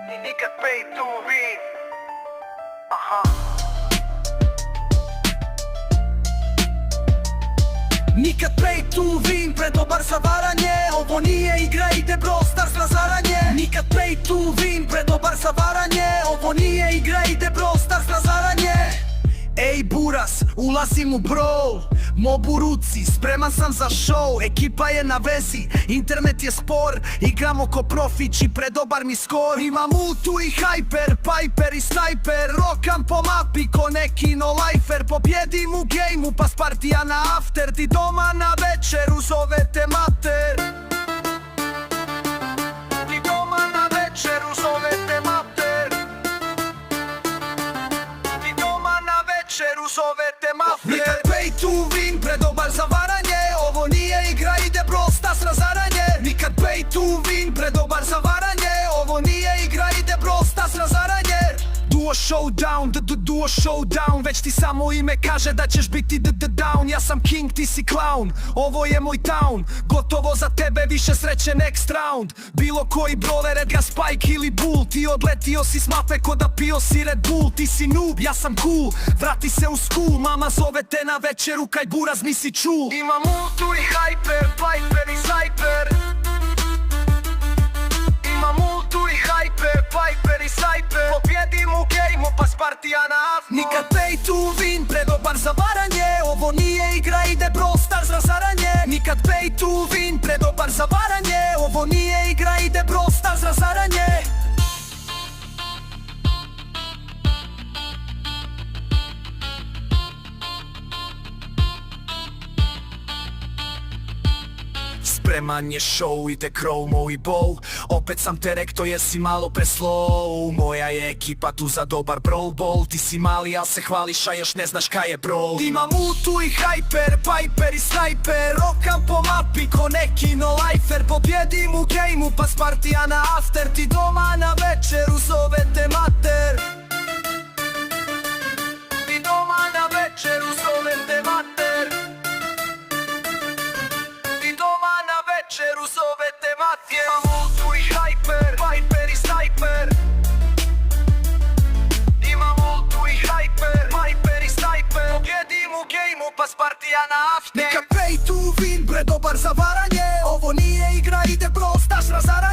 I nikad pay to win. Aha. Nikad pay to win, predobar za varanje. Ovo nije igra, ide Brawl Stars razaranje. Nikad pay to win, predobar za varanje. Ovo nije igra, ide Brawl Stars razaranje. Ej buras, ulazim u Brawl, mob u ruci, spreman sam za show. Ekipa je na vezi, internet je spor, igramo ko profići, predobar mi skor. Imam ultu i hyper, piper i sniper, rokam po mapi ko neki no lifer. Pobjedim u gameu, pas partija na after, ti doma na večeru zovete mater. Ti doma na večeru zovete mater. Ti doma na večeru zovete mater. Nikad pay to win, predobar za varanje. Ovo nije igra, ide Brawl Stars razaranje. Nikad pay to win, predobar za varanje. Ovo nije igra, ide Brawl Stars razaranje. Duo showdown, duo showdown. Već ti samo ime kaže da ćeš biti down. Ja sam king, ti si clown, ovo je moj town. Gotovo za tebe, više sreće next round. Bilo koji brawler, Edgar, Spike ili Bull. Ti odletio si s mape ko da pio si Red Bull. Ti si noob, ja sam cool, vrati se u school. Mama zove te na večeru, kaj buraz nisi čul. Imam ultu i hyper, piper i sniper. Imam ultu i hyper, piper i sniper. Pobjedim u gameu, pas partija na after. Nikad pay to win, predobar za varanje. Ovo nije igra, ide Brawl Stars razaranje. Nikad pay to win, predobar za varanje. Ovo nije igra, ide Brawl Stars razaranje. Spreman je show, ide Crow, moj bol. Opet sam te rekto, jesi malo preslow. Moja je ekipa tu za dobar Brawl ball. Ti si mali, al se hvališ, a još ne znaš kaj je Brawl. Imam ultu i hyper, piper i sniper. Rokam po mapi ko neki no lifer. Pobjedim u gameu, pas partija na after. Ti doma na večeru zovete mater. Ti doma na večeru zovete mater. Večeru zovete matje. Imam ultu i hyper, piper i sniper. Imam ultu i hyper, piper i sniper. Pobjedim u gameu, pas partija na after. Nikad pay to win, predobar za varanje. Ovo nije igra, ide Brawl Stars razaranje.